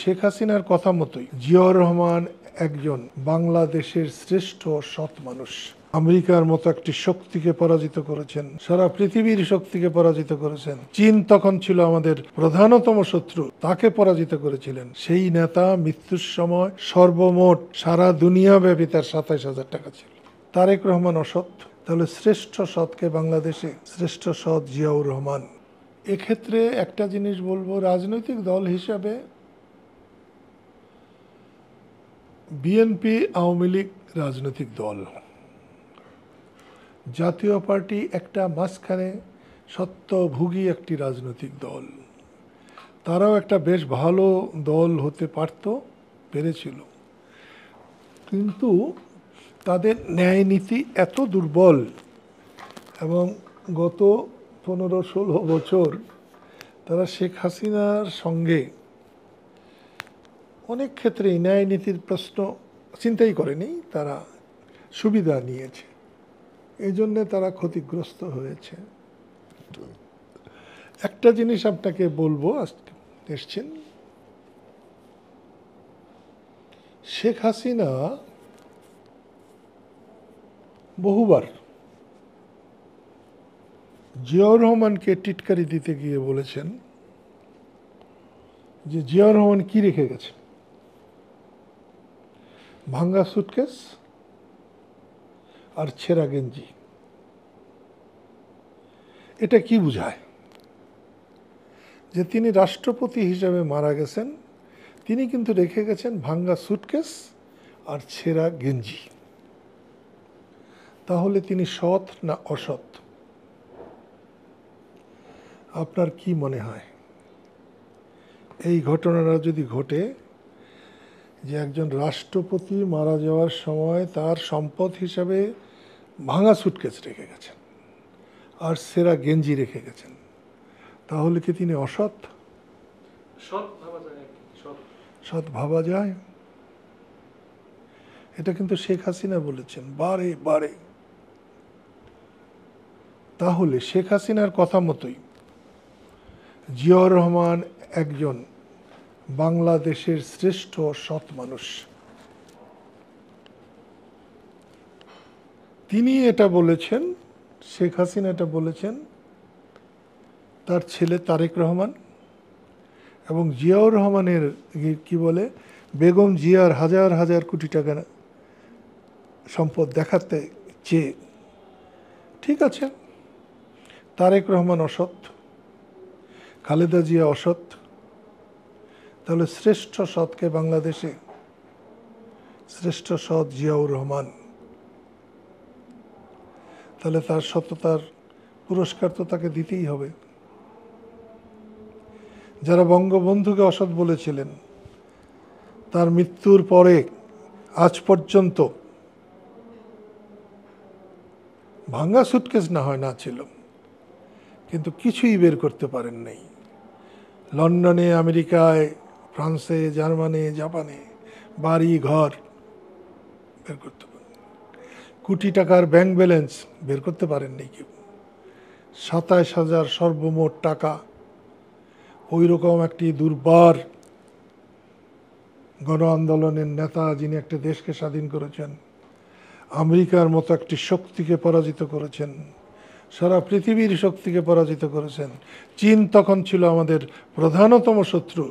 শেখ হাসিনার কথা মতোই জিয়াউর রহমান একজন বাংলাদেশের শ্রেষ্ঠ সৎ মানুষ। আমেরিকার মতো একটি শক্তিকে পরাজিত করেছেন, সারা পৃথিবীর শক্তিকে পরাজিত করেছেন। চীন তখন ছিল আমাদের প্রধানতম শত্রু, তাকে পরাজিত করেছিলেন। সেই নেতা মৃত্যুর সময় সর্বমোট সারা দুনিয়া ব্যাপী তার ২৭,০০০ টাকা ছিল। তারেক রহমান অসৎ, তাহলে শ্রেষ্ঠ সৎকে বাংলাদেশে শ্রেষ্ঠ সৎ জিয়াউর রহমান। এক্ষেত্রে একটা জিনিস বলবো, রাজনৈতিক দল হিসাবে বিএনপি আওয়ামী লীগ রাজনৈতিক দল, জাতীয় পার্টি একটা মাঝখানে সত্যভোগী একটি রাজনৈতিক দল। তারাও একটা বেশ ভালো দল হতে পেরেছিল, কিন্তু তাদের ন্যায় নীতি এত দুর্বল এবং গত ১৫-১৬ বছর তারা শেখ হাসিনার সঙ্গে অনেক ক্ষেত্রেই ন্যায় নীতির প্রশ্ন চিন্তাই করেনি, তারা সুবিধা নিয়েছে, এই জন্যে তারা ক্ষতিগ্রস্ত হয়েছে। একটা জিনিস আপনাকে বলবো, এসছেন শেখ হাসিনা বহুবার জিয়াউর রহমানকে টিটকারি দিতে গিয়ে বলেছেন যে জিয়াউর রহমান কি রেখে গেছে, ভাঙ্গা সুটকেস আর ছেঁড়া গেঞ্জি। এটা কি বোঝায়? যে তিনি রাষ্ট্রপতি হিসাবে মারা গেছেন, তিনি কিন্তু রেখে গেছেন ভাঙ্গা সুটকেস আর ছেঁড়া গেঞ্জি। তাহলে তিনি সৎ না অসৎ? আপনার কি মনে হয়? এই ঘটনাটা যদি ঘটে যে একজন রাষ্ট্রপতি মারা যাওয়ার সময় তার সম্পদ হিসাবে ভাঙা সুটকেস রেখে গেছেন আর ছেঁড়া গেঞ্জি রেখে গেছেন, তাহলে কি তিনি অসৎ? সৎ ভাবা যায়? এটা কিন্তু শেখ হাসিনা বলেছেন বারে বারে। তাহলে শেখ হাসিনার কথা মতোই জিয়াউর রহমান একজন বাংলাদেশের শ্রেষ্ঠ সৎ মানুষ। তিনি এটা বলেছেন, শেখ হাসিনা এটা বলেছেন তার ছেলে তারেক রহমান এবং জিয়াউর রহমানের কি বলে বেগম জিয়ার হাজার হাজার কোটি টাকা সম্পদ দেখাতে চেয়ে। ঠিক আছে, তারেক রহমান অসৎ, খালেদা জিয়া অসৎ, তাহলে শ্রেষ্ঠ সৎকে বাংলাদেশে শ্রেষ্ঠ সৎ জিয়াউর রহমান। তাহলে তার সততার পুরস্কার তো তাকে দিতেই হবে। যারা বঙ্গবন্ধুকে অসৎ বলেছিলেন, তার মৃত্যুর পরে আজ পর্যন্ত ভাঙ্গা সুটকেস না হয় না ছিল, কিন্তু কিছুই বের করতে পারেন নাই। লন্ডনে, আমেরিকায়, ফ্রান্সে, জার্মানি, জাপানে বাড়ি ঘর বের করতে পারেন, কোটি টাকার ব্যাংক ব্যালেন্স বের করতে পারেননি কেউ। ২৭,০০০ সর্বমোট টাকা, ওই রকম একটি দুর্বার গণ আন্দোলনের নেতা যিনি একটা দেশকে স্বাধীন করেছেন, আমেরিকার মতো একটি শক্তিকে পরাজিত করেছেন, সারা পৃথিবীর শক্তিকে পরাজিত করেছেন। চীন তখন ছিল আমাদের প্রধানতম শত্রু,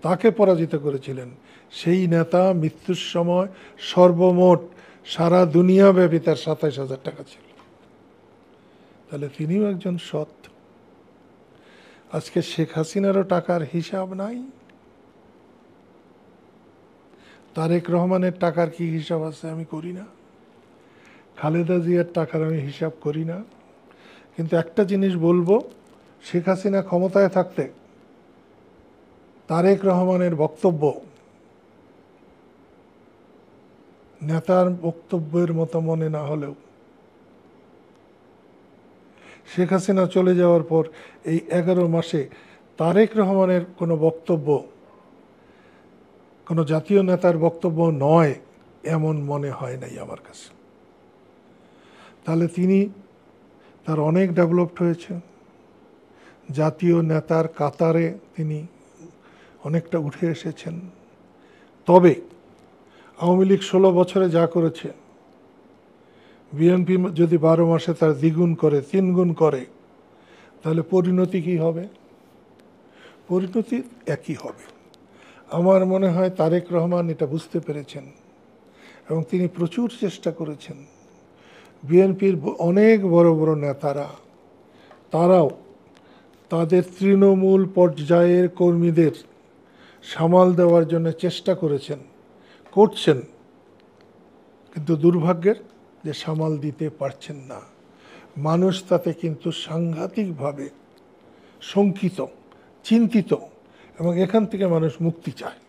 তাকে পরাজিত করেছিলেন। সেই নেতা মৃত্যুর সময় সর্বমোট সারা দুনিয়া ব্যাপী তার ২৭,০০০ টাকা ছিল। তাহলে তিনিও একজন সৎ। আজকে শেখ হাসিনারও টাকার হিসাব নাই, তারেক রহমানের টাকার কি হিসাব আছে আমি করি না, খালেদা জিয়ার টাকার আমি হিসাব করি না। কিন্তু একটা জিনিস বলবো, শেখ হাসিনা ক্ষমতায় থাকতে তারেক রহমানের বক্তব্য নেতার বক্তব্যের মতো মনে না হলেও শেখ হাসিনা চলে যাওয়ার পর এই ১১ মাসে তারেক রহমানের কোনো বক্তব্য কোনো জাতীয় নেতার বক্তব্য নয় এমন মনে হয় নাই আমার কাছে। তাহলে তিনি তার অনেক ডেভেলপড হয়েছে, জাতীয় নেতার কাতারে তিনি অনেকটা উঠে এসেছেন। তবে আওয়ামী লীগ 16 বছরে যা করেছে, বিএনপি যদি 12 মাসে তার দ্বিগুণ করে, 3 গুণ করে, তাহলে পরিণতি কি হবে? পরিণতি একই হবে। আমার মনে হয় তারেক রহমান এটা বুঝতে পেরেছেন এবং তিনি প্রচুর চেষ্টা করেছেন। বিএনপির অনেক বড় বড় নেতারা, তারাও তাদের তৃণমূল পর্যায়ের কর্মীদের সামাল দেওয়ার জন্য চেষ্টা করছেন, কিন্তু দুর্ভাগ্যের যে সামাল দিতে পারছেন না। মানুষ তাতে কিন্তু সাংঘাতিকভাবে শঙ্কিত, চিন্তিত, এবং এখান থেকে মানুষ মুক্তি চায়।